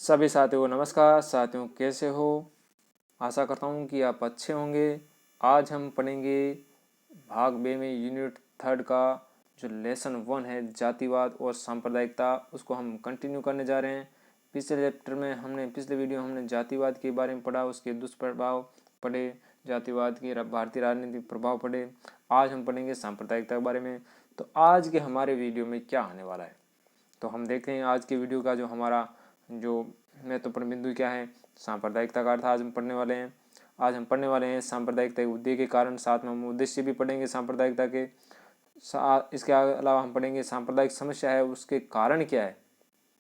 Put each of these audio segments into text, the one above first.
सभी साथियों को नमस्कार। साथियों कैसे हो? आशा करता हूँ कि आप अच्छे होंगे। आज हम पढ़ेंगे भाग बे में यूनिट 3 का जो लेसन 1 है जातिवाद और सांप्रदायिकता, उसको हम कंटिन्यू करने जा रहे हैं। पिछले वीडियो हमने जातिवाद के बारे में पढ़ा, उसके दुष्प्रभाव पढ़े, जातिवाद के भारतीय राजनीतिक प्रभाव पढ़े। आज हम पढ़ेंगे सांप्रदायिकता के बारे में। तो आज के हमारे वीडियो में क्या आने वाला है, तो हम देखते हैं आज के वीडियो का जो हमारा जो महत्वपूर्ण बिंदु क्या है। सांप्रदायिकता का अर्थ आज हम पढ़ने वाले हैं सांप्रदायिकता के उद्देश्य के कारण, साथ में हम उद्देश्य भी पढ़ेंगे सांप्रदायिकता के। इसके अलावा हम पढ़ेंगे सांप्रदायिक समस्या है उसके कारण क्या है,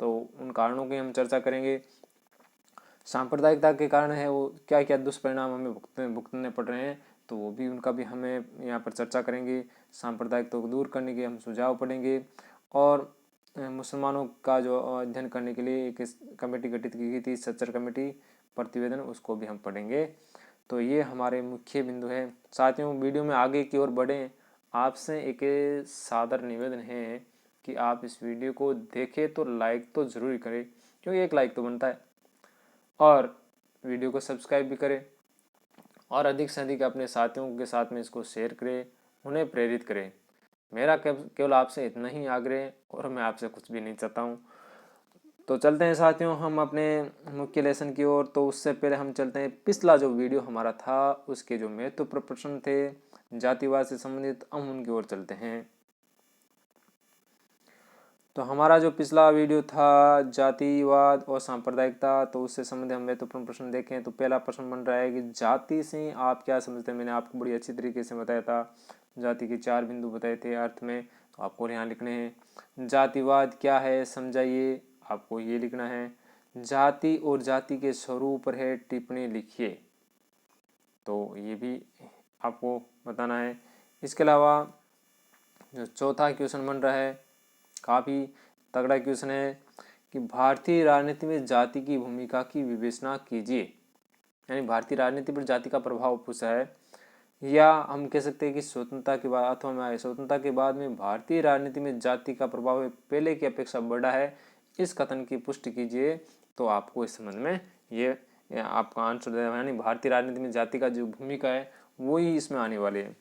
तो उन कारणों की हम चर्चा करेंगे। सांप्रदायिकता के कारण है वो क्या क्या दुष्परिणाम हमें भुगतने पड़ रहे हैं, तो वो भी उनका भी हमें यहाँ पर चर्चा करेंगे। सांप्रदायिकता को दूर करने के हम सुझाव पढ़ेंगे। और मुसलमानों का जो अध्ययन करने के लिए एक कमेटी गठित की गई थी, सच्चर कमेटी प्रतिवेदन, उसको भी हम पढ़ेंगे। तो ये हमारे मुख्य बिंदु है। साथियों, वीडियो में आगे की ओर बढ़ें, आपसे एक सादर निवेदन है कि आप इस वीडियो को देखें तो लाइक तो ज़रूर करें, क्योंकि एक लाइक तो बनता है, और वीडियो को सब्सक्राइब भी करें, और अधिक से अधिक अपने साथियों के साथ में इसको शेयर करें, उन्हें प्रेरित करें। मेरा केवल आपसे इतना ही आग्रह, और मैं आपसे कुछ भी नहीं चाहता हूँ। तो चलते हैं साथियों हम अपने मुख्य लेसन की ओर। तो उससे पहले हम चलते हैं पिछला जो वीडियो हमारा था उसके जो महत्वपूर्ण प्रश्न थे जातिवाद से संबंधित, हम उनकी ओर चलते हैं। तो हमारा जो पिछला वीडियो था जातिवाद और सांप्रदायिकता, तो उससे संबंधित हम महत्वपूर्ण प्रश्न देखें। तो पहला प्रश्न बन रहा है कि जाति से आप क्या समझते हैं। मैंने आपको बड़ी अच्छी तरीके से बताया था, जाति के 4 बिंदु बताए थे अर्थ में, तो आपको यहाँ लिखने हैं। जातिवाद क्या है समझाइए, आपको ये लिखना है। जाति और जाति के स्वरूप पर है टिप्पणी लिखिए, तो ये भी आपको बताना है। इसके अलावा जो चौथा क्वेश्चन बन रहा है, काफ़ी तगड़ा क्वेश्चन है कि भारतीय राजनीति में जाति की भूमिका की विवेचना कीजिए। यानी भारतीय राजनीति पर जाति का प्रभाव पूछा है, या हम कह सकते हैं कि स्वतंत्रता के बाद अथवा स्वतंत्रता के बाद में भारतीय राजनीति में जाति का प्रभाव पहले की अपेक्षा बढ़ा है, इस कथन की पुष्टि कीजिए। तो आपको इस संबंध में ये आपका आंसर देना, यानी भारतीय राजनीति में जाति का जो भूमिका है वो ही इसमें आने वाले है।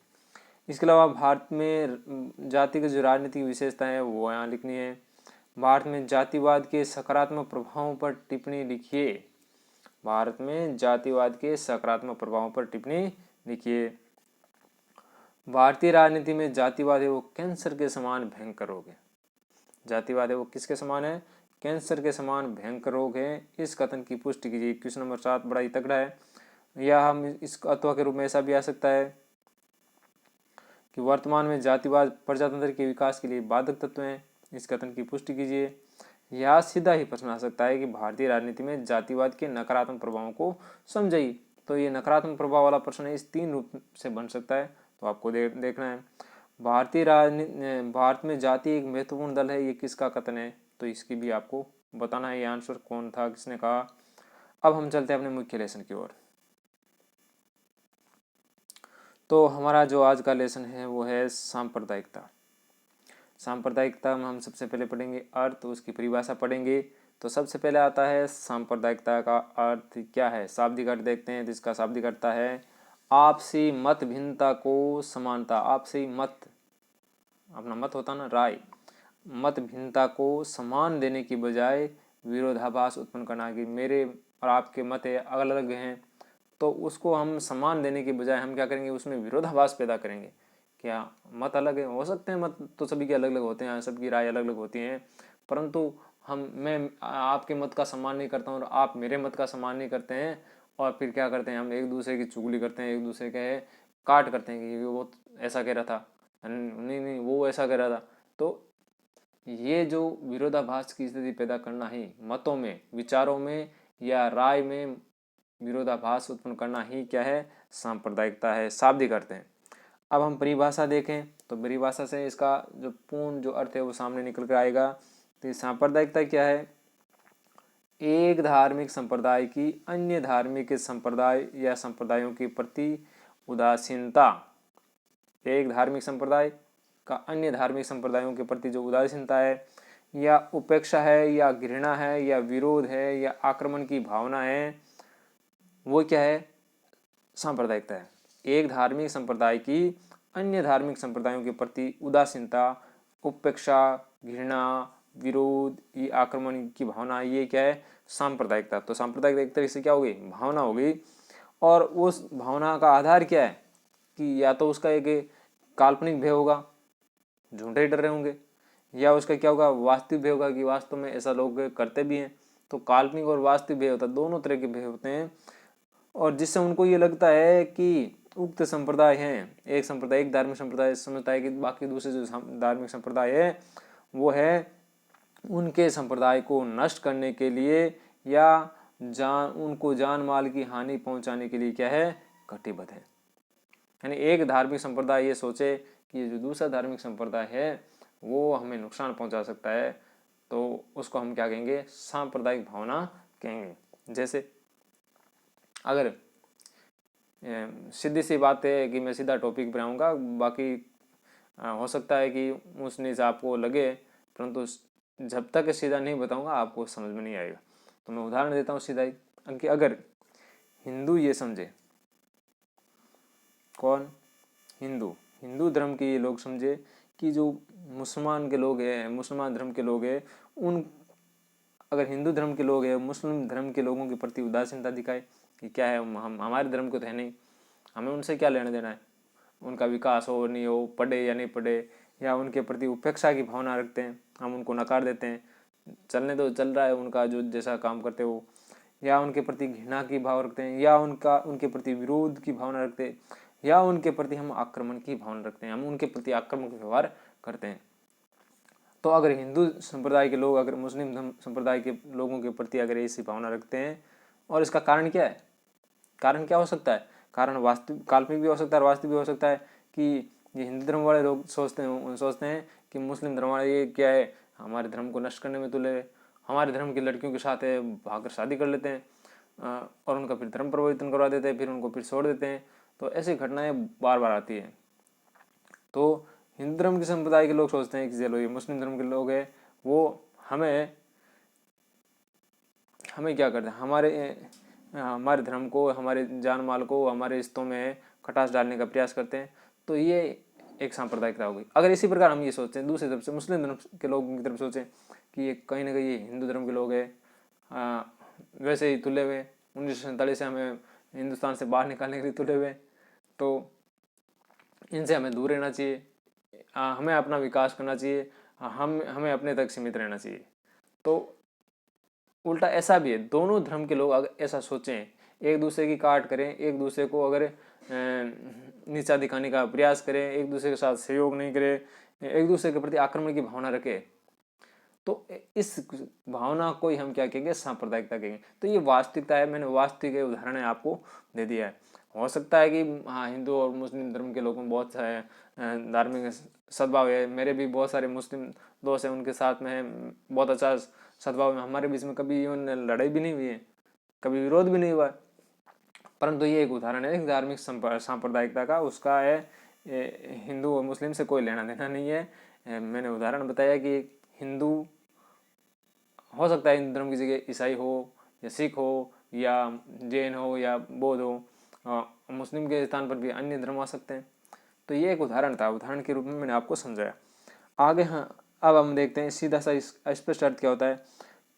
इसके अलावा भारत में जाति की जो राजनीतिक विशेषता है वो यहाँ लिखनी है। भारत में जातिवाद के सकारात्मक प्रभावों पर टिप्पणी लिखिए। भारत में जातिवाद के सकारात्मक प्रभावों पर टिप्पणी लिखिए। भारतीय राजनीति में जातिवाद है वो कैंसर के समान भयंकर रोग है। जातिवाद है वो किसके समान है? कैंसर के समान भयंकर रोग है, इस कथन की पुष्टि कीजिए। क्वेश्चन नंबर 7 बड़ा ही तगड़ा है, या हम इस अथवा के रूप में ऐसा भी आ सकता है कि वर्तमान में जातिवाद प्रजातंत्र के विकास के लिए बाधक तत्व हैं, इस कथन की पुष्टि कीजिए। या सीधा ही प्रश्न आ सकता है कि भारतीय राजनीति में जातिवाद के नकारात्मक प्रभावों को समझाइए। तो ये नकारात्मक प्रभाव वाला प्रश्न है, इस 3 रूप से बन सकता है, तो आपको देखना है। भारत में जाति एक महत्वपूर्ण दल है, ये किसका कथन है, तो इसकी भी आपको बताना है ये आंसर कौन था, किसने कहा। अब हम चलते हैं अपने मुख्य लेसन की ओर। तो हमारा जो आज का लेसन है वो है सांप्रदायिकता। सांप्रदायिकता में हम सबसे पहले पढ़ेंगे अर्थ, उसकी परिभाषा पढ़ेंगे। तो सबसे पहले आता है सांप्रदायिकता का अर्थ क्या है। शाब्दिक अर्थ देखते हैं, तो इसका शाब्दिक अर्थ है आपसी मत भिन्नता को समानता। आपसी मत, अपना मत होता ना, राय, मत भिन्नता को समान देने की बजाय विरोधाभास उत्पन्न करना, कि मेरे और आपके मत अलग अलग हैं, तो उसको हम समान देने की बजाय हम क्या करेंगे, उसमें विरोधाभास पैदा करेंगे। क्या मत अलग है, हो सकते हैं मत तो सभी के अलग अलग होते हैं, सबकी राय अलग अलग होती हैं, परंतु मैं आपके मत का सम्मान नहीं करता हूँ और आप मेरे मत का सम्मान नहीं करते हैं, और फिर क्या करते हैं, हम एक दूसरे की चुगली करते हैं, एक दूसरे के काट करते हैं कि वो ऐसा कह रहा था, नहीं वो ऐसा कह रहा था। तो ये जो विरोधाभास की स्थिति पैदा करना ही, मतों में, विचारों में या राय में विरोधाभास उत्पन्न करना ही क्या है, सांप्रदायिकता है। शाब्दिक अर्थ है। अब हम परिभाषा देखें, तो परिभाषा से इसका जो पूर्ण जो अर्थ है वो सामने निकल कर आएगा। तो सांप्रदायिकता क्या है? एक धार्मिक संप्रदाय की अन्य धार्मिक संप्रदाय या संप्रदायों के प्रति उदासीनता। एक धार्मिक संप्रदाय का अन्य धार्मिक संप्रदायों के प्रति जो उदासीनता है, या उपेक्षा है या घृणा है या विरोध है या आक्रमण की भावना है, वो क्या है? सांप्रदायिकता है। एक धार्मिक संप्रदाय की अन्य धार्मिक संप्रदायों के प्रति उदासीनता, उपेक्षा, घृणा, विरोध, ये आक्रमण की भावना, ये क्या है? सांप्रदायिकता। तो सांप्रदायिकता एक तरह से क्या हो गई? भावना हो गई। और उस भावना का आधार क्या है? कि या तो उसका एक काल्पनिक भय होगा, झूठे डर रहे होंगे, या उसका क्या होगा? वास्तविक भय होगा कि वास्तव में ऐसा लोग करते भी हैं। तो काल्पनिक और वास्तविक भय होता है, दोनों तरह के भय होते हैं। और जिससे उनको ये लगता है कि उक्त संप्रदाय हैं, एक संप्रदाय, एक धार्मिक संप्रदाय समझता है कि बाकी दूसरे जो धार्मिक संप्रदाय है वो है उनके संप्रदाय को नष्ट करने के लिए या उनको जान माल की हानि पहुंचाने के लिए क्या है? कटिबद्ध है। यानी एक धार्मिक संप्रदाय ये सोचे कि जो दूसरा धार्मिक संप्रदाय है वो हमें नुकसान पहुंचा सकता है, तो उसको हम क्या कहेंगे? सांप्रदायिक भावना कहेंगे। जैसे अगर सीधी सी बात है कि मैं सीधा टॉपिक पर आऊँगा, बाकी हो सकता है कि उस नीच आपको लगे, परंतु जब तक सीधा नहीं बताऊँगा आपको समझ में नहीं आएगा। तो मैं उदाहरण देता हूँ सीधा ही कि अगर हिंदू ये समझे, कौन? हिंदू धर्म के ये लोग समझे कि जो मुसलमान के लोग हैं, मुसलमान धर्म के लोग हैं, उन अगर हिंदू धर्म के लोग हैं मुस्लिम धर्म के लोगों के प्रति उदासीनता दिखाए कि क्या है, हम हमारे धर्म को तो है नहीं, हमें उनसे क्या लेना देना है, उनका विकास हो नहीं हो, पढ़े या नहीं पढ़े, या उनके प्रति उपेक्षा की भावना रखते हैं, हम उनको नकार देते हैं, चलने तो चल रहा है उनका जो जैसा काम करते हो, या उनके प्रति घृणा की भाव रखते हैं, या उनके प्रति विरोध की भावना रखते हैं, या उनके प्रति हम आक्रमण की भावना रखते हैं, हम उनके प्रति आक्रामक व्यवहार करते हैं। तो अगर हिंदू संप्रदाय के लोग अगर मुस्लिम संप्रदाय के लोगों के प्रति अगर ऐसी भावना रखते हैं, और इसका कारण क्या है? कारण क्या हो सकता है? कारण वास्तविक काल्पनिक भी हो सकता है और वास्तविक भी हो सकता है कि ये हिंदू धर्म वाले लोग सोचते हैं कि मुस्लिम धर्म वाले ये क्या है, हमारे धर्म को नष्ट करने में तुले, हमारे धर्म की लड़कियों के साथ है भागकर शादी कर लेते हैं और उनका फिर धर्म परिवर्तन करवा देते हैं, फिर उनको फिर छोड़ देते हैं। तो ऐसी घटनाएं बार बार आती है। तो हिंदू धर्म के संप्रदाय के लोग सोचते हैं कि चलो ये मुस्लिम धर्म के लोग हैं, वो हमें क्या करते हैं, हमारे धर्म को, हमारे जान माल को, हमारे रिश्तों में खटास डालने का प्रयास करते हैं। तो ये एक सांप्रदायिकता हो गई। अगर इसी प्रकार हम ये सोचते हैं दूसरी तरफ से मुस्लिम धर्म के लोगों की तरफ सोचें कि ये कहीं ना कहीं ये हिंदू धर्म के लोग हैं, वैसे ही तुले हुए 1947 से हमें हिंदुस्तान से बाहर निकालने के लिए तुले हुए, तो इनसे हमें दूर रहना चाहिए, हमें अपना विकास करना चाहिए, हमें अपने तक सीमित रहना चाहिए। तो उल्टा ऐसा भी है, दोनों धर्म के लोग अगर ऐसा सोचें, एक दूसरे की काट करें, एक दूसरे को अगर नीचा दिखाने का प्रयास करें, एक दूसरे के साथ सहयोग नहीं करें, एक दूसरे के प्रति आक्रमण की भावना रखें, तो इस भावना को ही हम क्या कहेंगे? सांप्रदायिकता कहेंगे। तो ये वास्तविकता है, मैंने वास्तविक उदाहरण आपको दे दिया है। हो सकता है कि हाँ, हिंदू और मुस्लिम धर्म के लोगों में बहुत सारे धार्मिक सद्भाव है, मेरे भी बहुत सारे मुस्लिम दोस्त हैं, उनके साथ में बहुत अच्छा सद्भाव है, हमारे बीच में कभी लड़ाई भी नहीं हुई है, कभी विरोध भी नहीं हुआ है। परंतु ये एक उदाहरण है धार्मिक सांप्रदायिकता का, उसका है हिंदू और मुस्लिम से कोई लेना देना नहीं है। मैंने उदाहरण बताया कि हिंदू हो सकता है हिंदू धर्म की जगह ईसाई हो या सिख हो या जैन हो या बौद्ध हो, मुस्लिम के स्थान पर भी अन्य धर्म आ सकते हैं। तो ये एक उदाहरण था, उदाहरण के रूप में मैंने आपको समझाया। आगे हाँ, अब हम देखते हैं सीधा सा स्पष्ट अर्थ क्या होता है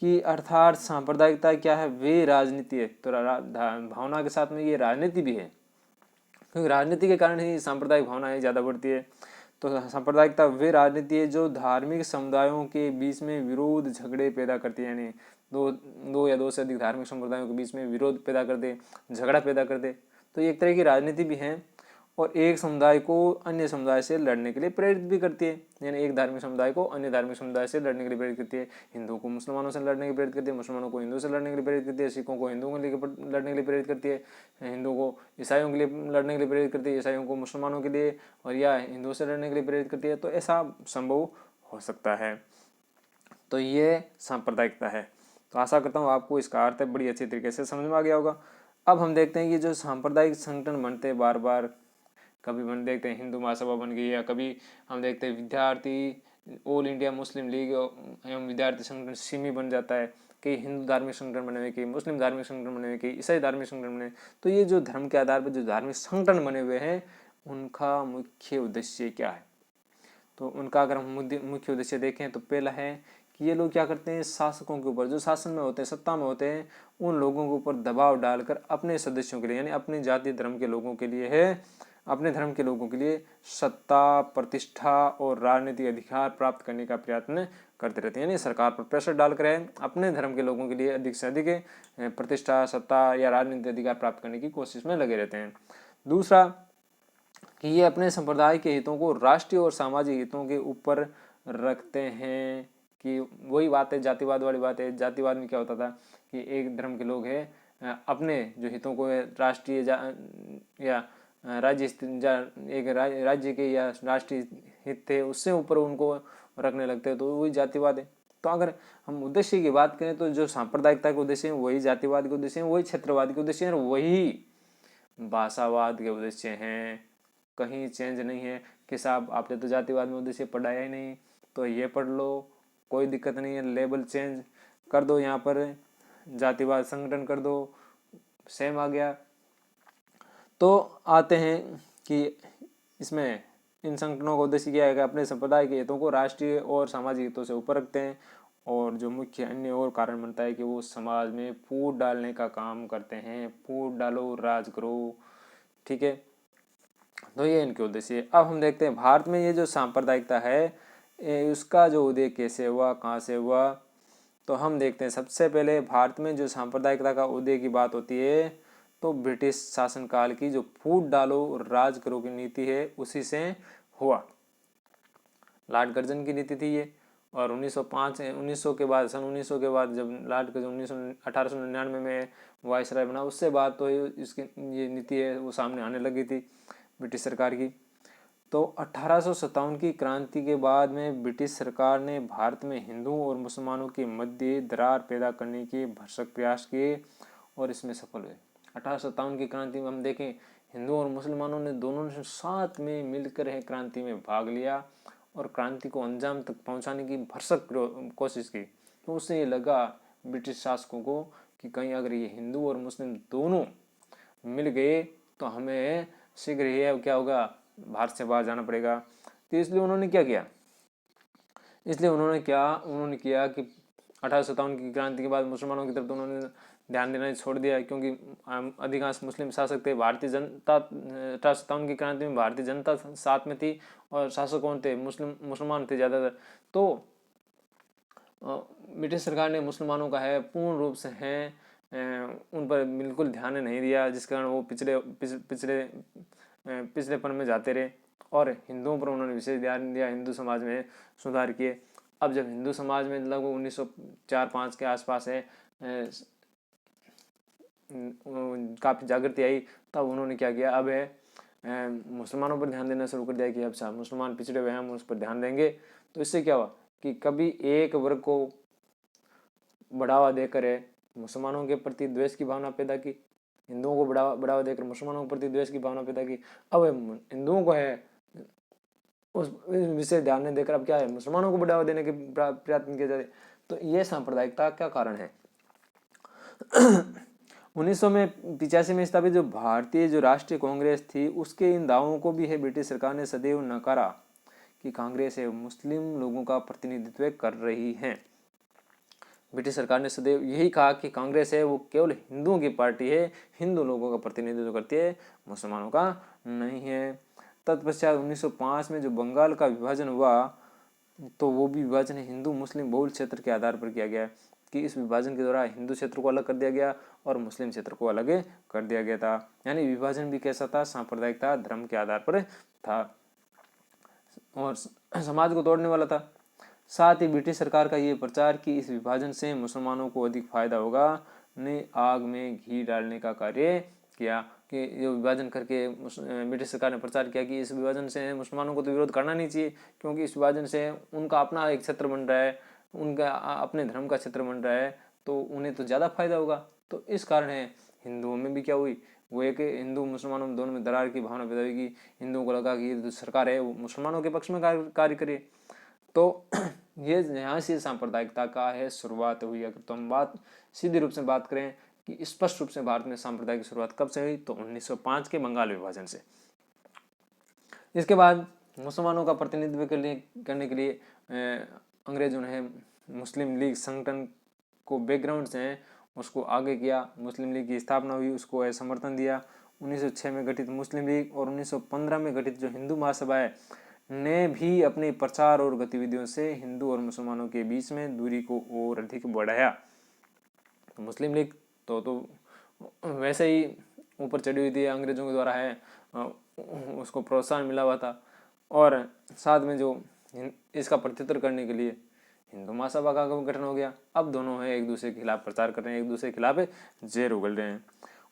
कि अर्थात सांप्रदायिकता क्या है? वे राजनीति है। तो भावना के साथ में ये राजनीति भी है, क्योंकि राजनीति के कारण ही सांप्रदायिक भावनाएं ज़्यादा बढ़ती है। तो सांप्रदायिकता वे राजनीति है जो धार्मिक समुदायों के बीच में विरोध झगड़े पैदा करती है, यानी दो या दो से अधिक धार्मिक समुदायों के बीच में विरोध पैदा कर दे, झगड़ा पैदा कर दे। तो ये एक तरह की राजनीति भी है, और एक समुदाय को अन्य समुदाय से लड़ने के लिए प्रेरित भी करती है, यानी एक धार्मिक समुदाय को अन्य धार्मिक समुदाय से लड़ने के लिए प्रेरित करती है। हिंदुओं को मुसलमानों से लड़ने के लिए प्रेरित करती है, मुसलमानों को हिंदुओं से लड़ने के लिए प्रेरित करती है, सिखों को हिंदुओं के लिए लड़ने के लिए प्रेरित करती है, हिंदुओं को ईसाइयों के लिए लड़ने के लिए प्रेरित करती है, ईसाइयों को मुसलमानों के लिए, और या हिंदुओं से लड़ने के लिए प्रेरित करती है। तो ऐसा संभव हो सकता है। तो ये सांप्रदायिकता है। तो आशा करता हूँ आपको इसका अर्थ बड़ी अच्छी तरीके से समझ में आ गया होगा। अब हम देखते हैं कि जो सांप्रदायिक संगठन बनते हैं बार बार, कभी देखते हैं हिंदू महासभा बन गई, या कभी हम देखते हैं विद्यार्थी ऑल इंडिया मुस्लिम लीग एवं विद्यार्थी संगठन सिमी बन जाता है, कई हिंदू धार्मिक संगठन बने हुए, कई मुस्लिम धार्मिक संगठन बने हुए, कई ईसाई धार्मिक संगठन बने। तो ये जो धर्म के आधार पर जो धार्मिक संगठन बने हुए हैं उनका मुख्य उद्देश्य क्या है? तो उनका अगर हम मुख्य उद्देश्य देखें तो पहला है कि ये लोग क्या करते हैं, शासकों के ऊपर, जो शासन में होते हैं, सत्ता में होते हैं, उन लोगों के ऊपर दबाव डालकर अपने सदस्यों के लिए, यानी अपने जाति धर्म के लोगों के लिए है, अपने धर्म के लोगों के लिए सत्ता, प्रतिष्ठा और राजनीतिक अधिकार प्राप्त करने का प्रयत्न करते रहते हैं। यानी सरकार पर प्रेशर डालकर है अपने धर्म के लोगों के लिए अधिक से अधिक प्रतिष्ठा, सत्ता या राजनीतिक अधिकार प्राप्त करने की कोशिश में लगे रहते हैं। दूसरा कि ये अपने संप्रदाय के हितों को राष्ट्रीय और सामाजिक हितों के ऊपर रखते हैं। कि वही बात है, जातिवाद वाली बात है। जातिवाद में क्या होता था कि एक धर्म के लोग हैं अपने जो हितों को राष्ट्रीय या राज्य एक राज्य के या राष्ट्रीय हित थे उससे ऊपर उनको रखने लगते हैं, तो वही जातिवाद है। तो अगर हम उद्देश्य की बात करें तो जो सांप्रदायिकता के उद्देश्य हैं वही जातिवाद के उद्देश्य हैं, वही क्षेत्रवाद के उद्देश्य हैं, वही भाषावाद के उद्देश्य हैं। कहीं चेंज नहीं है कि साहब आपने तो जातिवाद में उद्देश्य पढ़ाया ही नहीं तो ये पढ़ लो, कोई दिक्कत नहीं है, लेबल चेंज कर दो, यहाँ पर जातिवाद संगठन कर दो, सेम आ गया। तो आते हैं कि इसमें इन संगठनों का उद्देश्य क्या है कि अपने संप्रदाय के हितों को राष्ट्रीय और सामाजिक हितों से ऊपर रखते हैं, और जो मुख्य अन्य और कारण बनता है कि वो समाज में फूट डालने का काम करते हैं। फूट डालो, राज करो, ठीक है। तो ये इनके उद्देश्य है। अब हम देखते हैं भारत में ये जो सांप्रदायिकता है उसका जो उदय कैसे हुआ, कहाँ से हुआ। तो हम देखते हैं सबसे पहले भारत में जो सांप्रदायिकता का उदय की बात होती है तो ब्रिटिश शासनकाल की जो फूट डालो राज करो की नीति है उसी से हुआ। लॉर्ड कर्जन की नीति थी ये। और 1900 के बाद, सन 1900 के बाद जब लॉर्ड कर्जन 1899 में वायसराय बना, उससे बाद तो इसकी ये नीति है वो सामने आने लगी थी ब्रिटिश सरकार की। तो 1857 की क्रांति के बाद में ब्रिटिश सरकार ने भारत में हिंदुओं और मुसलमानों के मध्य दरार पैदा करने के भरसक प्रयास किए और इसमें सफल हुए। 1857 की क्रांति में हम देखें हिंदुओं और मुसलमानों ने दोनों ने साथ में मिलकर है क्रांति में भाग लिया और क्रांति को अंजाम तक पहुंचाने की भरसक कोशिश की। तो उससे ये लगा ब्रिटिश शासकों को कि कहीं अगर ये हिंदू और मुस्लिम दोनों मिल गए तो हमें शीघ्र ही क्या होगा, भारत से बाहर जाना पड़ेगा। तो इसलिए उन्होंने क्या किया, उन्होंने किया कि 1857 की क्रांति के बाद मुसलमानों की तरफ तो उन्होंने ध्यान देना छोड़ दिया, क्योंकि अधिकांश मुस्लिम शासक थे। भारतीय जनता 1857 की क्रांति में भारतीय जनता साथ में थी और शासक कौन थे, मुसलमान थे ज़्यादातर। तो ब्रिटिश सरकार ने मुसलमानों का है पूर्ण रूप से है उन पर बिल्कुल ध्यान नहीं दिया, जिस कारण वो पिछड़ेपन में जाते रहे और हिंदुओं पर उन्होंने विशेष ध्यान दिया, हिंदू समाज में सुधार किए। अब जब हिंदू समाज में लगभग 1904-05 के आसपास है काफ़ी जागृति आई, तब उन्होंने क्या किया, अब है मुसलमानों पर ध्यान देना शुरू कर दिया कि अब साहब मुसलमान पिछड़े हुए हैं, हम उस पर ध्यान देंगे। तो इससे क्या हुआ कि कभी एक वर्ग को बढ़ावा देकर है मुसलमानों के प्रति द्वेष की भावना पैदा की, हिंदुओं को बढ़ावा देकर मुसलमानों के प्रति द्वेष की भावना पैदा की। अब हिंदुओं को है उस विषय ध्यान नहीं देकर अब क्या है मुसलमानों को बढ़ावा देने के प्रयत्न किए जाते। तो ये सांप्रदायिकता क्या कारण है। 1985 में स्थापित जो भारतीय जो राष्ट्रीय कांग्रेस थी उसके इन दावों को भी है ब्रिटिश सरकार ने सदैव नकारा कि कांग्रेस है मुस्लिम लोगों का प्रतिनिधित्व कर रही है। ब्रिटिश सरकार ने सदैव यही कहा कि कांग्रेस है वो केवल हिंदुओं की पार्टी है, हिंदू लोगों का प्रतिनिधित्व करती है, मुसलमानों का नहीं है। तत्पश्चात 1905 में जो बंगाल का विभाजन हुआ तो वो भी विभाजन हिंदू मुस्लिम बहुल क्षेत्र के आधार पर किया गया कि इस विभाजन के दौरान हिंदू क्षेत्र को अलग कर दिया गया और मुस्लिम क्षेत्र को अलग कर दिया गया था। यानी विभाजन भी कैसा था, सांप्रदायिकता धर्म के आधार पर था और समाज को तोड़ने वाला था। साथ ही ब्रिटिश सरकार का ये प्रचार कि इस विभाजन से मुसलमानों को अधिक फायदा होगा ने आग में घी डालने का कार्य किया कि जो विभाजन करके ब्रिटिश सरकार ने प्रचार किया कि इस विभाजन से मुसलमानों को तो विरोध करना नहीं चाहिए, क्योंकि इस विभाजन से उनका अपना एक क्षेत्र बन रहा है, उनका अपने धर्म का क्षेत्र बन रहा है, तो उन्हें तो ज़्यादा फायदा होगा। तो इस कारण है हिंदुओं में भी क्या हुई, वो एक हिंदू मुसलमानों में दोनों में दरार की भावना पैदा हुई कि हिंदुओं को लगा कि ये जो सरकार है वो मुसलमानों के पक्ष में कार्य करे। तो ये यहाँ से सांप्रदायिकता का है शुरुआत हुई। अगर तो हम बात सीधी रूप से बात करें कि स्पष्ट रूप से भारत में सांप्रदायिक की शुरुआत कब से हुई, तो 1905 के बंगाल विभाजन से। इसके बाद मुसलमानों का प्रतिनिधित्व करने के लिए अंग्रेजों ने मुस्लिम लीग संगठन को बैकग्राउंड से उसको आगे किया। मुस्लिम लीग की स्थापना हुई, उसको समर्थन दिया। 1906 में गठित मुस्लिम लीग और 1915 में गठित जो हिंदू महासभा है ने भी अपने प्रचार और गतिविधियों से हिंदू और मुसलमानों के बीच में दूरी को और अधिक बढ़ाया। तो मुस्लिम लीग तो वैसे ही ऊपर चढ़ी हुई थी, अंग्रेजों के द्वारा है उसको प्रोत्साहन मिला हुआ था। और साथ में जो इसका प्रत्युत्तर करने के लिए हिंदू महासभा का गठन हो गया। अब दोनों है एक दूसरे के खिलाफ प्रचार कर रहे हैं, एक दूसरे के खिलाफ जहर उगल रहे हैं।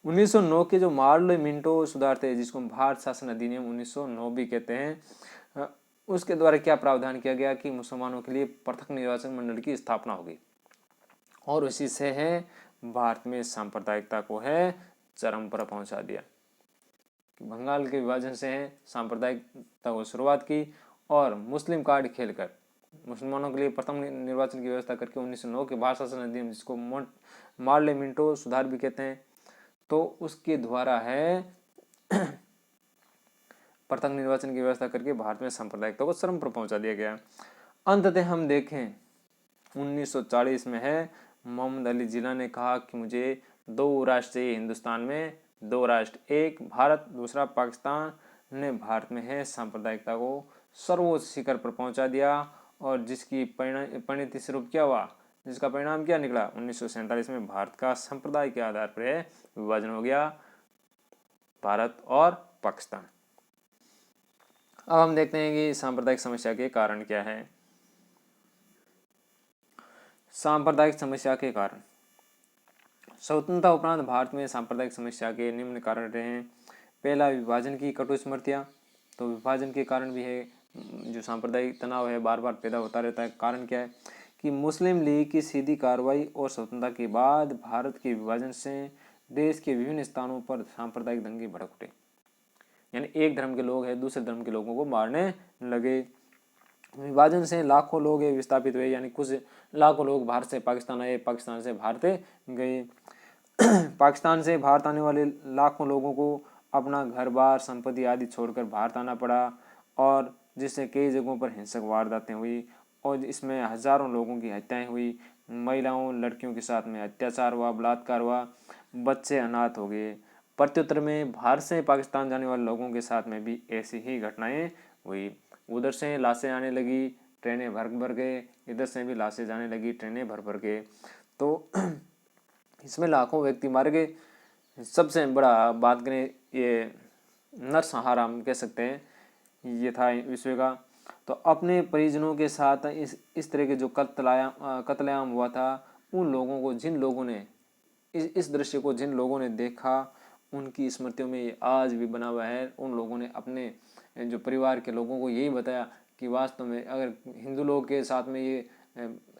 1909 के जो मार्ले मिंटो सुधार थे, जिसको भारत शासन अधिनियम 1909 भी कहते हैं, उसके द्वारा क्या प्रावधान किया गया कि मुसलमानों के लिए पृथक निर्वाचन मंडल की स्थापना होगी। और उसी से है भारत में सांप्रदायिकता को है चरम पर पहुंचा दिया। बंगाल के विभाजन से है सांप्रदायिकता को शुरुआत की और मुस्लिम कार्ड खेलकर मुसलमानों के लिए प्रथम निर्वाचन की व्यवस्था करके 1909 के भारत शासन अधिनियम, जिसको मार्ले मिंटो सुधार भी कहते हैं, तो उसके द्वारा है प्रथम निर्वाचन की व्यवस्था करके भारत में सांप्रदायिकता को चरम पर पहुंचा दिया गया। अंततः हम देखें 1940 में है मोहम्मद अली जिन्ना ने कहा कि मुझे 2 राष्ट्र चाहिए हिंदुस्तान में, 2 राष्ट्र, एक भारत दूसरा पाकिस्तान, ने भारत में है सांप्रदायिकता को सर्वोच्च शिखर पर पहुंचा दिया। और जिसकी परिणति स्वरूप क्या हुआ, जिसका परिणाम क्या निकला, 1947 में भारत का संप्रदाय के आधार पर है विभाजन हो गया, भारत और पाकिस्तान। अब हम देखते हैं कि सांप्रदायिक समस्या के कारण क्या है। सांप्रदायिक समस्या के कारण, स्वतंत्रता उपरांत भारत में सांप्रदायिक समस्या के निम्न कारण रहे हैं। पहला, विभाजन की कटु स्मृतियाँ। तो विभाजन के कारण भी है जो सांप्रदायिक तनाव है बार बार पैदा होता रहता है। कारण क्या है कि मुस्लिम लीग की सीधी कार्रवाई और स्वतंत्रता के बाद भारत के विभाजन से देश के विभिन्न स्थानों पर सांप्रदायिक दंगे भड़क उठे। यानी एक धर्म के लोग हैं दूसरे धर्म के लोगों को मारने लगे। विभाजन से लाखों लोग विस्थापित हुए, यानी कुछ लाखों लोग भारत से पाकिस्तान आए, पाकिस्तान से भारत गए। पाकिस्तान से भारत आने वाले लाखों लोगों को अपना घर बार संपत्ति आदि छोड़कर भारत आना पड़ा, और जिससे कई जगहों पर हिंसक वारदातें हुई और इसमें हजारों लोगों की हत्याएं हुई। महिलाओं लड़कियों के साथ में अत्याचार हुआ, बलात्कार हुआ, बच्चे अनाथ हो गए। प्रत्युत्तर में भारत से पाकिस्तान जाने वाले लोगों के साथ में भी ऐसी ही घटनाएं हुई। उधर से लाशें आने लगी, ट्रेनें भर भर गए, इधर से भी लाशें जाने लगी, ट्रेनें भर भर गए। तो इसमें लाखों व्यक्ति मारे गए। सबसे बड़ा बात करें ये नरसंहार हम कह सकते हैं, ये था विश्व का। तो अपने परिजनों के साथ इस तरह के जो कत्लेआम हुआ था, उन लोगों को जिन लोगों ने इस दृश्य को जिन लोगों ने देखा उनकी स्मृतियों में ये आज भी बना हुआ है। उन लोगों ने अपने जो परिवार के लोगों को यही बताया कि वास्तव में अगर हिंदू लोग के साथ में ये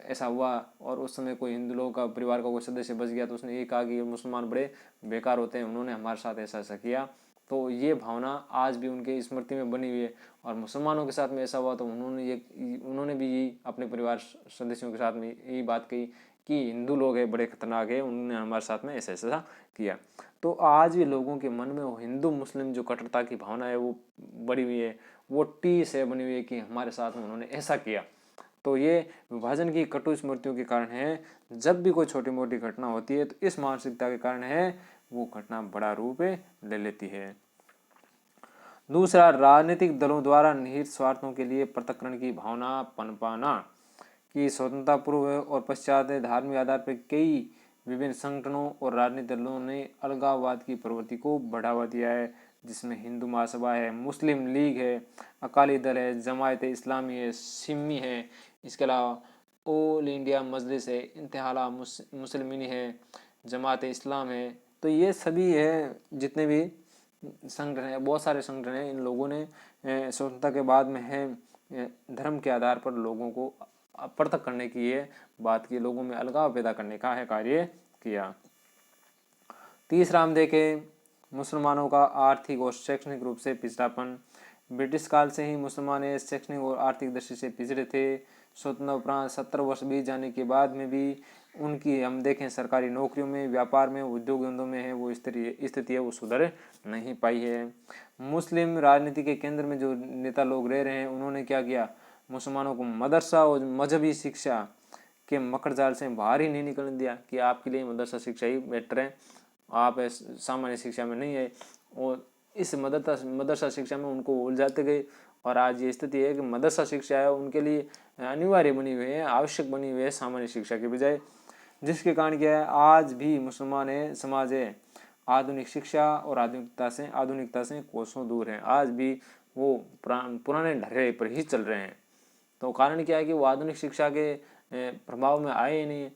ऐसा हुआ और उस समय कोई हिंदू लोग का परिवार का कोई सदस्य बच गया तो उसने ये कहा कि ये मुसलमान बड़े बेकार होते हैं, उन्होंने हमारे साथ ऐसा ऐसा किया। तो ये भावना आज भी उनके स्मृति में बनी हुई है। और मुसलमानों के साथ में ऐसा हुआ तो उन्होंने भी यही अपने परिवार सदस्यों के साथ में यही बात कही कि हिंदू लोग हैं बड़े खतरनाक है, उन्होंने हमारे साथ में ऐसा ऐसा किया। तो आज भी लोगों के मन में वो हिंदू मुस्लिम जो कट्टरता की भावना है वो बड़ी हुई है, वो टीस है बनी हुई है कि हमारे साथ में उन्होंने ऐसा किया। तो ये विभाजन की कटु स्मृतियों के कारण है। जब भी कोई छोटी मोटी घटना होती है तो इस मानसिकता के कारण है वो घटना बड़ा रूप ले लेती है। दूसरा, राजनीतिक दलों द्वारा निहित स्वार्थों के लिए पृथक्करण की भावना पनपाना। कि स्वतंत्रता पूर्व और पश्चात धार्मिक आधार पर कई विभिन्न संगठनों और राजनीतिक दलों ने अलगाववाद की प्रवृत्ति को बढ़ावा दिया है, जिसमें हिंदू महासभा है, मुस्लिम लीग है, अकाली दल है, जमायत इस्लामी है, सिमी है, इसके अलावा ऑल इंडिया मजलिस है, इंतहाला मुसलमानी है, जमात इस्लाम है। तो ये सभी है जितने भी संगठन है, बहुत सारे संगठन हैं। इन लोगों ने स्वतंत्रता के बाद में है धर्म के आधार पर लोगों को पृथक करने की ये बात की, लोगों में अलगाव पैदा करने का है कार्य किया। तीसरा हम देखें मुसलमानों का आर्थिक और शैक्षणिक रूप से पिछड़ापन। ब्रिटिश काल से ही मुसलमान शैक्षणिक और आर्थिक दृष्टि से पिछड़े थे। स्वतंत्रता उपरांत 70 वर्ष बीत जाने के बाद में भी उनकी हम देखें सरकारी नौकरियों में, व्यापार में, उद्योग धंधों में है वो स्थिति है वो सुधर नहीं पाई है। मुस्लिम राजनीति के केंद्र में जो नेता लोग रह रहे हैं उन्होंने क्या किया, मुसलमानों को मदरसा और मजहबी शिक्षा के मकड़ जाल से बाहर ही नहीं निकलने दिया कि आपके लिए मदरसा शिक्षा ही बेटर है, आप सामान्य शिक्षा में नहीं है। और इस मदरसा शिक्षा में उनको उलझाते गए और आज ये स्थिति है कि मदरसा शिक्षा है उनके लिए अनिवार्य बनी हुई है, आवश्यक बनी हुई है सामान्य शिक्षा के बजाय, जिसके कारण क्या है आज भी मुसलमान समाज है आधुनिक शिक्षा और आधुनिकता से कोसों दूर है। आज भी वो पुराने ढर्रे पर ही चल रहे हैं। तो कारण क्या है कि वो आधुनिक शिक्षा के प्रभाव में आए ही नहीं।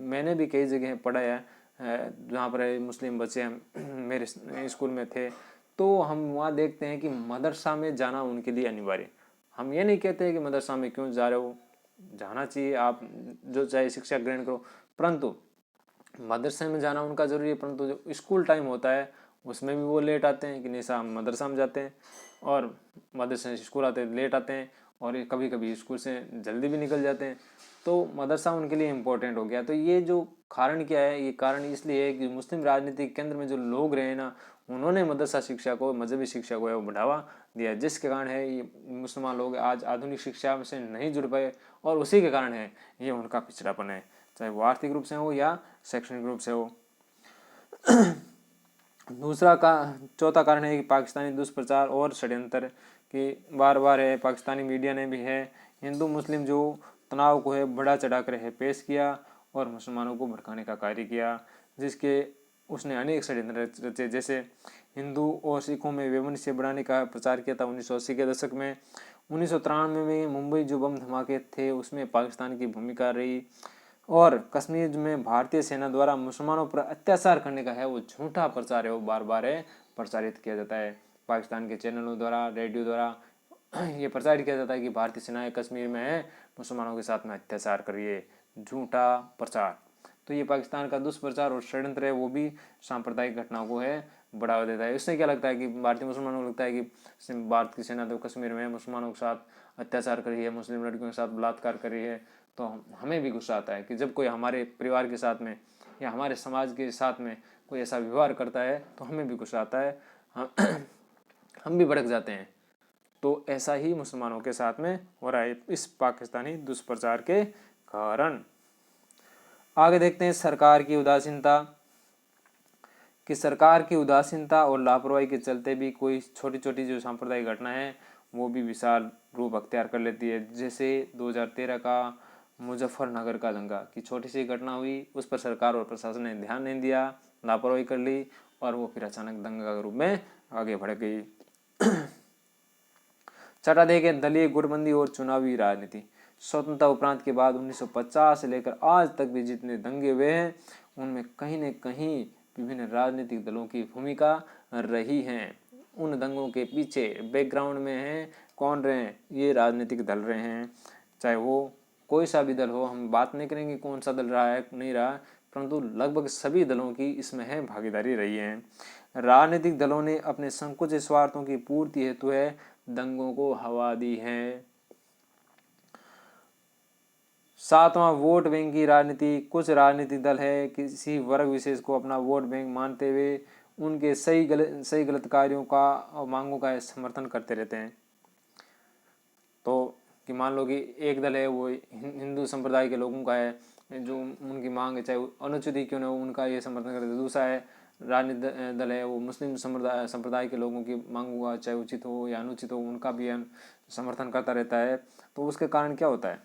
मैंने भी कई जगह पढ़ा है जहाँ पर मुस्लिम बच्चे मेरे स्कूल में थे, तो हम वहाँ देखते हैं कि मदरसा में जाना उनके लिए अनिवार्य। हम ये नहीं कहते कि मदरसा में क्यों जा रहे हो, जाना चाहिए, आप जो चाहे शिक्षा ग्रहण करो, परंतु मदरसे में जाना उनका ज़रूरी है। परंतु जो स्कूल टाइम होता है उसमें भी वो लेट आते हैं कि नहीं साहब मदरसा में जाते हैं, और मदरसे से स्कूल आते हैं लेट आते हैं, और कभी कभी स्कूल से जल्दी भी निकल जाते हैं। तो मदरसा उनके लिए इम्पोर्टेंट हो गया। तो ये जो कारण क्या है, ये कारण इसलिए है कि मुस्लिम राजनीतिक केंद्र में जो लोग रहे ना, उन्होंने मदरसा शिक्षा को, मजहबी शिक्षा को है वो बढ़ावा दिया, जिसके कारण है ये मुसलमान लोग आज आधुनिक शिक्षा से नहीं जुड़ पाए, और उसी के कारण है ये उनका पिछड़ापन है, चाहे वो आर्थिक रूप से हो या शैक्षणिक रूप से हो। चौथा कारण है कि पाकिस्तानी दुष्प्रचार और षड्यंत्र की बार बार है, पाकिस्तानी मीडिया ने भी है हिंदू मुस्लिम जो तनाव को है बढ़ा चढ़ाकर है पेश किया और मुसलमानों को भड़काने का कार्य किया, जिसके उसने अनेक षड्यंत्र रचे। जैसे हिंदू और सिखों में वैमनस्य बढ़ाने का प्रचार किया था 1980 के दशक में। 1993 में मुंबई जो बम धमाके थे उसमें पाकिस्तान की भूमिका रही, और कश्मीर में भारतीय सेना द्वारा मुसलमानों पर अत्याचार करने का है वो झूठा प्रचार है वो बार बार है प्रचारित किया जाता है। पाकिस्तान के चैनलों द्वारा, रेडियो द्वारा ये प्रचारित किया जाता है कि भारतीय सेनाएं कश्मीर में है मुसलमानों के साथ में अत्याचार कर रही है, झूठा प्रचार। तो ये पाकिस्तान का दुष्प्रचार और षड्यंत्र है, वो भी सांप्रदायिक घटनाओं को है बढ़ावा देता है। इससे क्या लगता है कि भारतीय मुसलमानों को लगता है कि भारत की सेना तो कश्मीर में मुसलमानों के साथ अत्याचार कर रही है, मुस्लिम लड़कियों के साथ बलात्कार कर रही है, तो हमें भी गुस्सा आता है कि जब कोई हमारे परिवार के साथ में या हमारे समाज के साथ में कोई ऐसा व्यवहार करता है तो हमें भी गुस्सा आता है, हम भी भड़क जाते हैं। तो ऐसा ही मुसलमानों के साथ में हो रहा है इस पाकिस्तानी दुष्प्रचार के कारण। आगे देखते हैं सरकार की उदासीनता, कि सरकार की उदासीनता और लापरवाही के चलते भी कोई छोटी छोटी जो सांप्रदायिक घटना है वो भी विशाल रूप अख्तियार कर लेती है। जैसे 2013 का मुजफ्फरनगर का दंगा की छोटी सी घटना हुई, उस पर सरकार और प्रशासन ने ध्यान नहीं दिया, लापरवाही कर ली, और वो फिर अचानक दंगा के रूप में आगे बढ़ गई। छठा देखें दलीय गुटबंदी और चुनावी राजनीति। स्वतंत्रता उपरांत के बाद 1950 से लेकर आज तक भी जितने दंगे हुए हैं उनमें कहीं न कहीं विभिन्न राजनीतिक दलों की भूमिका रही है। उन दंगों के पीछे बैकग्राउंड में है कौन रहे हैं, ये राजनीतिक दल रहे हैं, चाहे वो कोई सा भी दल हो। हम बात नहीं करेंगे कौन सा दल रहा है नहीं रहा, परंतु लगभग सभी दलों की इसमें है भागीदारी रही है। राजनीतिक दलों ने अपने संकुचित स्वार्थों की पूर्ति हेतु है दंगों को हवा दी है। सातवां वोट बैंक की राजनीति। कुछ राजनीतिक दल है किसी वर्ग विशेष को अपना वोट बैंक मानते हुए उनके सही गलत कार्यों का और मांगों का समर्थन करते रहते हैं। तो कि मान लो कि एक दल है वो हिंदू संप्रदाय के लोगों का है, जो उनकी मांग है चाहे अनुचित ही क्यों न हो उनका ये समर्थन करते हैं। दूसरा है राजनीतिक दल है वो मुस्लिम संप्रदाय के लोगों की मांगों का चाहे उचित हो या अनुचित हो उनका भी समर्थन करता रहता है। तो उसके कारण क्या होता है,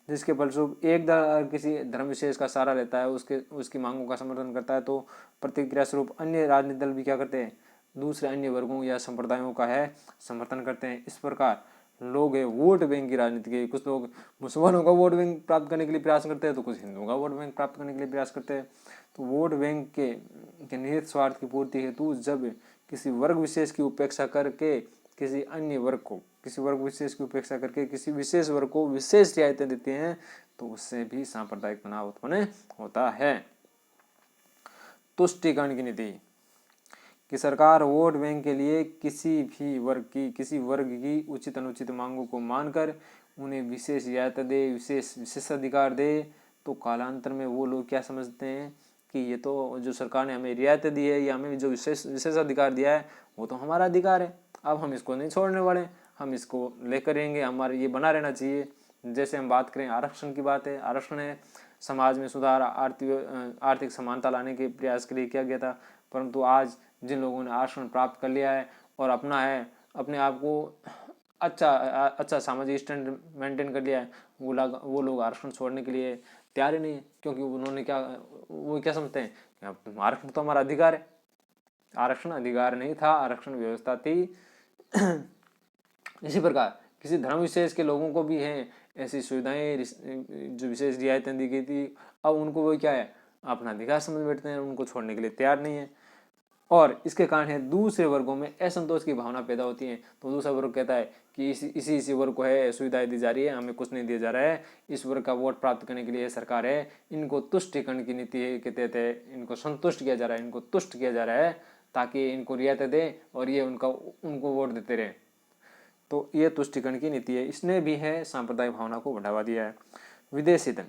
जिसके फलस्वरूप एक दल किसी धर्म विशेष का सहारा लेता है, उसकी मांगों का समर्थन करता है, तो प्रतिक्रिया स्वरूप अन्य राजनीतिक दल भी क्या करते हैं, दूसरे अन्य वर्गों या संप्रदायों का है समर्थन करते हैं। इस प्रकार लोग है वोट बैंक की राजनीति के, कुछ लोग मुसलमानों का वोट बैंक प्राप्त करने के लिए प्रयास करते हैं तो कुछ हिंदुओं का वोट बैंक प्राप्त करने के लिए प्रयास करते हैं। तो वोट बैंक के निहित स्वार्थ की पूर्ति हेतु जब किसी वर्ग विशेष की उपेक्षा करके किसी अन्य वर्ग को, किसी वर्ग विशेष की उपेक्षा करके किसी विशेष वर्ग को विशेष रियायतें देते हैं तो उससे भी सांप्रदायिक तनाव उत्पन्न होता है। तुष्टीकरण की नीति, कि सरकार वोट बैंक के लिए किसी वर्ग की उचित अनुचित मांगों को मानकर उन्हें विशेष रियायत दे, विशेषाधिकार दे, तो कालांतर में वो लोग क्या समझते हैं कि ये तो जो सरकार ने हमें रियायत दी है या हमें जो विशेषाधिकार दिया है वो तो हमारा अधिकार है, अब हम इसको नहीं छोड़ने वाले, हम इसको लेकर रहेंगे, हमारे ये बना रहना चाहिए। जैसे हम बात करें आरक्षण की बात है, आरक्षण है समाज में सुधार, आर्थिक समानता लाने के प्रयास के लिए किया गया था, परंतु आज जिन लोगों ने आरक्षण प्राप्त कर लिया है और अपने आप को अच्छा सामाजिक स्टैंड मेंटेन कर लिया है, वो लोग आरक्षण छोड़ने के लिए तैयार ही नहीं है, क्योंकि वो क्या समझते हैं कि आरक्षण तो हमारा अधिकार है। आरक्षण अधिकार नहीं था, आरक्षण व्यवस्था थी। इसी प्रकार किसी धर्म विशेष के लोगों को भी हैं ऐसी सुविधाएं, जो विशेष रियायतें दी गई थी, अब उनको वो क्या है अपना अधिकार समझ बैठते हैं, उनको छोड़ने के लिए तैयार नहीं है। और इसके कारण है दूसरे वर्गों में असंतोष की भावना पैदा होती है। तो दूसरा वर्ग कहता है कि इसी वर्ग को है सुविधाएं दी जा रही है, हमें कुछ नहीं दिया जा रहा है, इस वर्ग का वोट प्राप्त करने के लिए सरकार है, इनको तुष्टिकरण की नीति के तहत है, इनको संतुष्ट किया जा रहा है, इनको तुष्ट किया जा रहा है ताकि इनको रियायतें दे और ये उनको वोट देते रहे। तो ये तुष्टिकरण की नीति है, इसने भी है सांप्रदायिक भावना को बढ़ावा दिया है। विदेशी धन,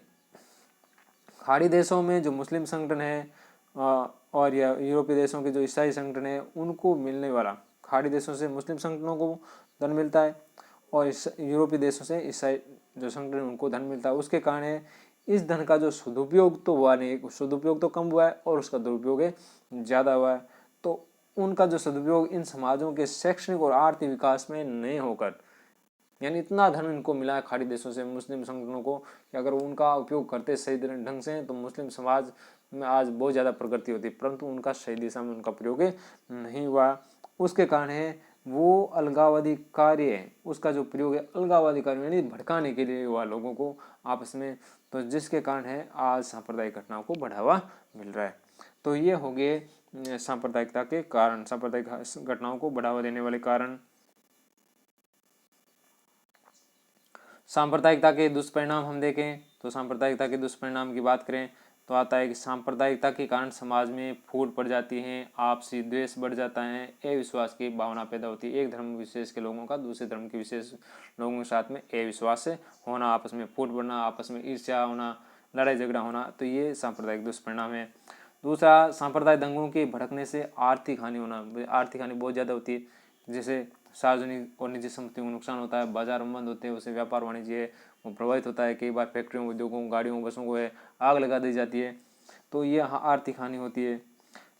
खाड़ी देशों में जो मुस्लिम संगठन है और या यूरोपीय देशों के जो ईसाई संगठन है, उनको मिलने वाला, खाड़ी देशों से मुस्लिम संगठनों को धन मिलता है और यूरोपीय देशों से ईसाई जो संगठन उनको धन मिलता है। उसके कारण है इस धन का जो सदुपयोग तो हुआ नहीं, सदुपयोग तो कम हुआ है और उसका दुरुपयोग ज़्यादा हुआ है। तो उनका जो सदुपयोग इन समाजों के शैक्षणिक और आर्थिक विकास में नहीं होकर, यानी इतना धन इनको मिला है खाड़ी देशों से मुस्लिम संगठनों को कि अगर उनका उपयोग करते सही ढंग से तो मुस्लिम समाज में आज बहुत ज़्यादा प्रगति होती, परंतु उनका सही दिशा में उनका प्रयोग नहीं हुआ। उसके कारण है वो अलगाववादी कार्य है, उसका जो प्रयोग है अलगाववादी कार्य यानी भड़काने के लिए हुआ लोगों को आपस में, तो जिसके कारण है आज सांप्रदायिक घटनाओं को बढ़ावा मिल रहा है। तो ये हो गए सांप्रदायिकता के कारण, सांप्रदायिक घटनाओं को बढ़ावा देने वाले कारण। सांप्रदायिकता के दुष्परिणाम हम देखें तो सांप्रदायिकता के दुष्परिणाम की बात करें तो आता है कि सांप्रदायिकता के कारण समाज में फूट पड़ जाती है, आपसी द्वेष बढ़ जाता है, अविश्वास की भावना पैदा होती है। एक धर्म विशेष के लोगों का दूसरे धर्म के विशेष लोगों के साथ में अविश्वास होना, आपस में फूट पड़ना, आपस में ईर्ष्या होना, लड़ाई झगड़ा होना, तो ये सांप्रदायिक दुष्परिणाम है। दूसरा, सांप्रदायिक दंगों के भड़कने से आर्थिक हानि होना, आर्थिक हानि बहुत ज़्यादा होती है, जैसे सार्वजनिक और निजी संपत्तियों को नुकसान होता है, बाजार बंद होते हैं, उससे व्यापार वाणिज्य वो प्रभावित होता है, कई बार फैक्ट्रियों, उद्योगों, गाड़ियों, बसों को आग लगा दी जाती है, तो ये आर्थिक हानि होती है।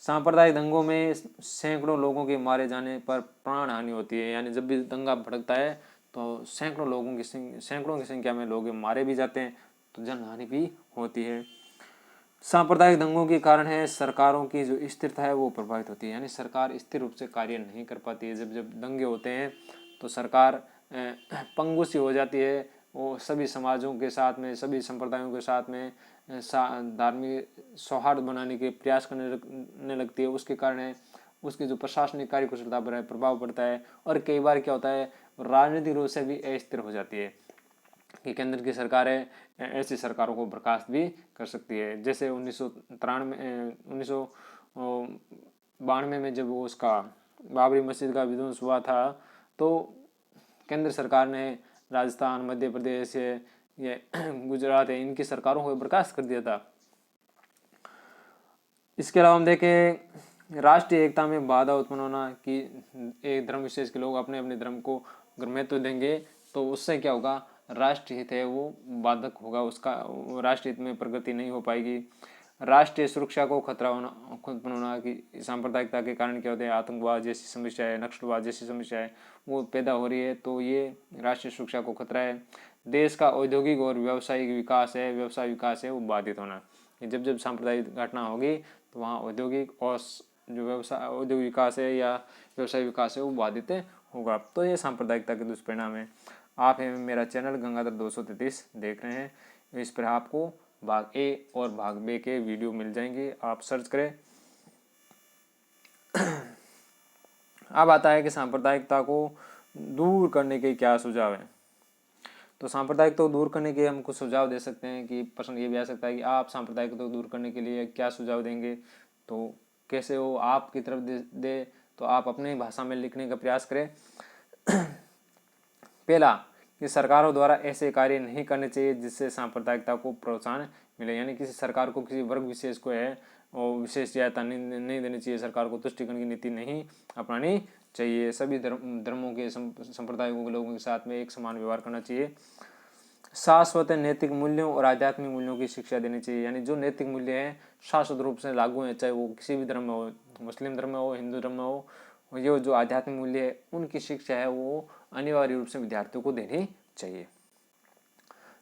सांप्रदायिक दंगों में सैकड़ों लोगों के मारे जाने पर प्राण हानि होती है, यानी जब भी दंगा भड़कता है तो सैकड़ों की संख्या में लोग मारे भी जाते हैं, तो जनहानि भी होती है। सांप्रदायिक दंगों के कारण है सरकारों की जो स्थिरता है वो प्रभावित होती है, यानी सरकार स्थिर रूप से कार्य नहीं कर पाती है। जब दंगे होते हैं तो सरकार पंगु सी हो जाती है, वो सभी समाजों के साथ में, सभी संप्रदायों के साथ में धार्मिक सौहार्द बनाने के प्रयास करने लगती है। उसके कारण है उसकी जो प्रशासनिक कार्यकुशलता पर प्रभाव पड़ता है, और कई बार क्या होता है राजनीतिक रूप से भी अस्थिर हो जाती है कि केंद्र की सरकार है ऐसी सरकारों को बर्खास्त भी कर सकती है। जैसे 1992 में जब वो उसका बाबरी मस्जिद का विध्वंस हुआ था, तो केंद्र सरकार ने राजस्थान, मध्य प्रदेश, ये गुजरात है, इनकी सरकारों को बर्खास्त कर दिया था। इसके अलावा हम देखें राष्ट्रीय एकता में बाधा उत्पन्न होना, कि एक धर्म विशेष के लोग अपने अपने धर्म को अगर महत्व देंगे तो उससे क्या होगा, राष्ट्रीय हित है वो बाधक होगा, उसका राष्ट्रीय हित में प्रगति नहीं हो पाएगी। राष्ट्रीय सुरक्षा को खतरा उत्पन्न होना, कि सांप्रदायिकता के कारण क्या होते हैं, आतंकवाद जैसी समस्या है, नक्सलवाद जैसी समस्या है वो पैदा हो रही है, तो ये राष्ट्रीय सुरक्षा को खतरा है। देश का औद्योगिक और व्यवसाय विकास है वो बाधित होना, जब सांप्रदायिक घटना होगी तो वहाँ औद्योगिक और जो औद्योगिक विकास है या व्यवसाय विकास है वो बाधित होगा। तो ये सांप्रदायिकता के दुष्परिणाम है। आप मेरा चैनल गंगाधर 233 देख रहे हैं, इस पर आपको भाग ए और भाग बी के वीडियो मिल जाएंगे, आप सर्च करें। अब आता है कि सांप्रदायिकता को दूर करने के क्या सुझाव हैं। तो सांप्रदायिकता को दूर करने के हम कुछ सुझाव दे सकते हैं, कि प्रश्न ये भी आ सकता है कि आप सांप्रदायिकता को दूर करने के लिए क्या सुझाव देंगे। तो कैसे हो आप की तरफ दे तो आप अपनी भाषा में लिखने का प्रयास करें। पहला कि सरकारों द्वारा ऐसे कार्य नहीं करने चाहिए जिससे सांप्रदायिकता को प्रोत्साहन मिले, यानी किसी सरकार को किसी वर्ग विशेष को है और विशेष सहायता नहीं देनी चाहिए, सरकार को तुष्टिकरण की नीति नहीं अपनानी चाहिए, सभी धर्मों के संप्रदायों के लोगों के साथ में एक समान व्यवहार करना चाहिए। शाश्वत नैतिक मूल्यों और आध्यात्मिक मूल्यों की शिक्षा देनी चाहिए, यानी जो नैतिक मूल्य हैं शाश्वत रूप से लागू हैं, चाहे वो किसी भी धर्म में हो, मुस्लिम धर्म में हो, हिंदू धर्म में हो, ये जो आध्यात्मिक मूल्य है उनकी शिक्षा है वो अनिवार्य रूप से विद्यार्थियों को देनी चाहिए।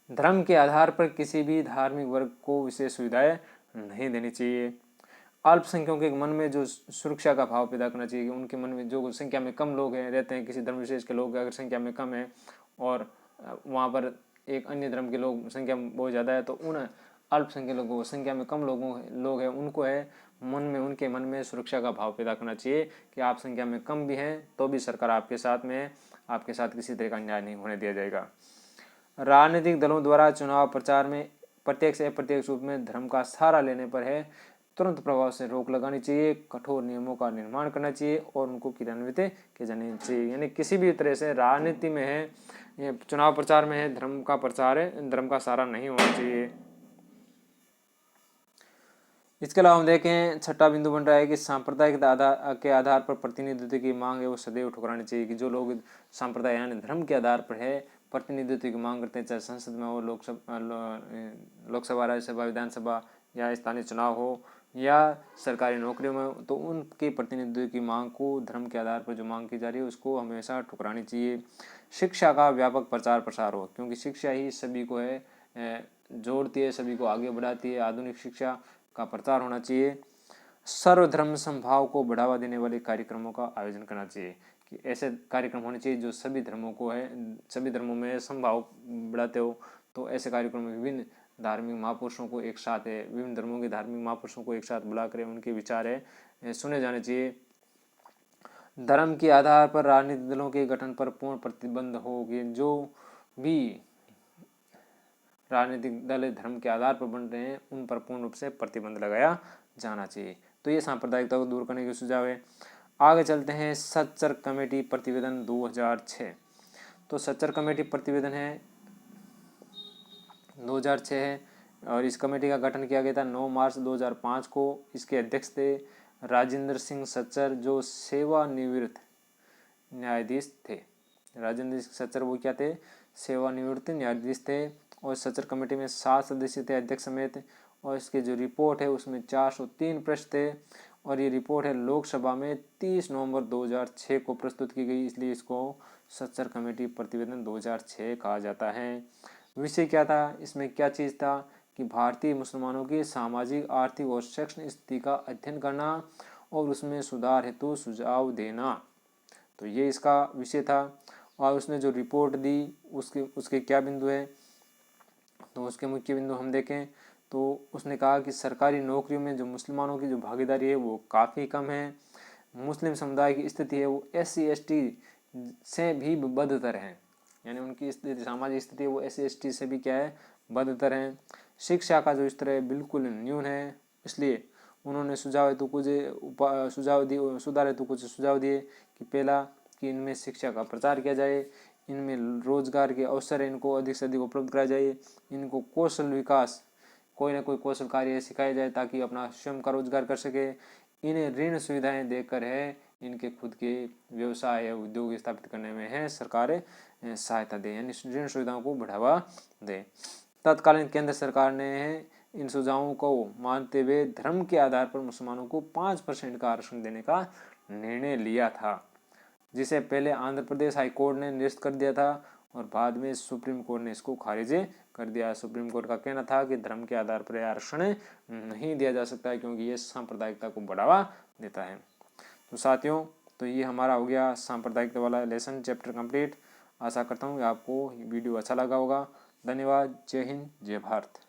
धर्म के आधार पर किसी भी धार्मिक वर्ग को विशेष सुविधाएं नहीं देनी चाहिए। अल्पसंख्यकों के मन में जो सुरक्षा का भाव पैदा करना चाहिए, उनके मन में जो संख्या में कम लोग हैं रहते हैं, किसी धर्म विशेष के लोग अगर संख्या में कम है और वहाँ पर एक अन्य धर्म के लोग संख्या बहुत ज़्यादा है, तो उन अल्पसंख्यक लोगों को, संख्या में कम लोग हैं उनको है उनके मन में सुरक्षा का भाव पैदा करना चाहिए कि आप संख्या में कम भी हैं तो भी सरकार आपके साथ में है, आपके साथ किसी तरह का अन्याय नहीं होने दिया जाएगा। राजनीतिक दलों द्वारा चुनाव प्रचार में प्रत्यक्ष अप्रत्यक्ष रूप में धर्म का सहारा लेने पर है तुरंत प्रभाव से रोक लगानी चाहिए, कठोर नियमों का निर्माण करना चाहिए और उनको क्रियान्वित किए जाने चाहिए। यानी किसी भी तरह से राजनीति में है, ये चुनाव प्रचार में है, धर्म का प्रचार है, धर्म का सहारा नहीं होना चाहिए। इसके अलावा हम देखें छठा बिंदु बन रहा है कि सांप्रदायिक के आधार पर प्रतिनिधित्व की मांग है वो सदैव ठुकरानी चाहिए, कि जो लोग सांप्रदाय यानी धर्म के आधार पर है प्रतिनिधित्व की मांग करते हैं, चाहे संसद में हो, लोकसभा, राज्यसभा, विधानसभा या स्थानीय चुनाव हो या सरकारी नौकरियों में, तो उनके प्रतिनिधित्व की मांग को धर्म के आधार पर जो मांग की जा रही है उसको हमेशा ठुकरानी चाहिए। शिक्षा का व्यापक प्रचार प्रसार हो, क्योंकि शिक्षा ही सभी को है जोड़ती है, सभी को आगे बढ़ाती है, आधुनिक शिक्षा का प्रचार होना चाहिए। सर्वधर्म समभाव को बढ़ावा देने वाले कार्यक्रमों का आयोजन करना चाहिए, कि ऐसे कार्यक्रम होने चाहिए जो सभी धर्मों को है, सभी धर्मों में समभाव बढ़ाते हो, तो ऐसे कार्यक्रम में विभिन्न धार्मिक महापुरुषों को एक साथ है, विभिन्न धर्मों के धार्मिक महापुरुषों को एक साथ बुलाकर उनके विचार है सुने जाने चाहिए। धर्म के आधार पर राजनीतिक दलों के गठन पर पूर्ण प्रतिबंध हो, कि जो भी राजनीतिक दल धर्म के आधार पर बन रहे हैं उन पर पूर्ण रूप से प्रतिबंध लगाया जाना चाहिए। तो ये सांप्रदायिकता को दूर करने के सुझाव है। आगे चलते हैं सच्चर कमेटी प्रतिवेदन 2006। तो सच्चर कमेटी प्रतिवेदन है 2006 है और इस कमेटी का गठन किया गया था 9 मार्च 2005 को। इसके अध्यक्ष थे राजेंद्र सिंह सच्चर, जो सेवानिवृत्त न्यायाधीश थे। राजेंद्र सिंह सच्चर वो क्या थे, सेवानिवृत्त न्यायाधीश थे। और सच्चर कमेटी में 7 सदस्य थे अध्यक्ष समेत, और इसके जो रिपोर्ट है उसमें 403 प्रश्न थे और ये रिपोर्ट है लोकसभा में 30 नवंबर 2006 को प्रस्तुत की गई, इसलिए इसको सच्चर कमेटी प्रतिवेदन 2006 कहा जाता है। विषय क्या था, इसमें क्या चीज़ था कि भारतीय मुसलमानों की सामाजिक, आर्थिक और शैक्षणिक स्थिति का अध्ययन करना और उसमें सुधार हेतु सुझाव देना, तो ये इसका विषय था। और उसने जो रिपोर्ट दी उसके क्या बिंदु है, तो उसके मुख्य बिंदु हम देखें तो उसने कहा कि सरकारी नौकरियों में जो मुसलमानों की जो भागीदारी है वो काफ़ी कम है। मुस्लिम समुदाय की स्थिति है वो SC/ST से भी बदतर है, यानी उनकी स्थिति, सामाजिक स्थिति वो SC/ST से भी क्या है, बदतर है। शिक्षा का जो स्तर है बिल्कुल न्यून है, इसलिए उन्होंने सुझाव हेतु कुछ सुधार हेतु कुछ सुझाव दिए कि पहला कि इनमें शिक्षा का प्रचार किया जाए, इनमें रोजगार के अवसर है इनको अधिक से अधिक उपलब्ध कराया जाए, इनको कौशल विकास, कोई ना कोई कौशल कार्य सिखाया जाए ताकि अपना स्वयं का रोजगार कर सके, इन्हें ऋण सुविधाएं देकर है इनके खुद के व्यवसाय या उद्योग स्थापित करने में है सरकार सहायता दे, यानी ऋण सुविधाओं को बढ़ावा दे। तत्कालीन केंद्र सरकार ने इन सुझावों को मानते हुए धर्म के आधार पर मुसलमानों को 5% का आरक्षण देने का निर्णय लिया था, जिसे पहले आंध्र प्रदेश हाई कोर्ट ने निरस्त कर दिया था और बाद में सुप्रीम कोर्ट ने इसको खारिज कर दिया। सुप्रीम कोर्ट का कहना था कि धर्म के आधार पर आरक्षण नहीं दिया जा सकता है क्योंकि ये सांप्रदायिकता को बढ़ावा देता है। तो साथियों, तो ये हमारा हो गया सांप्रदायिकता वाला लेसन चैप्टर कंप्लीट। आशा करता हूँ कि आपको वीडियो अच्छा लगा होगा। धन्यवाद। जय हिंद, जय भारत।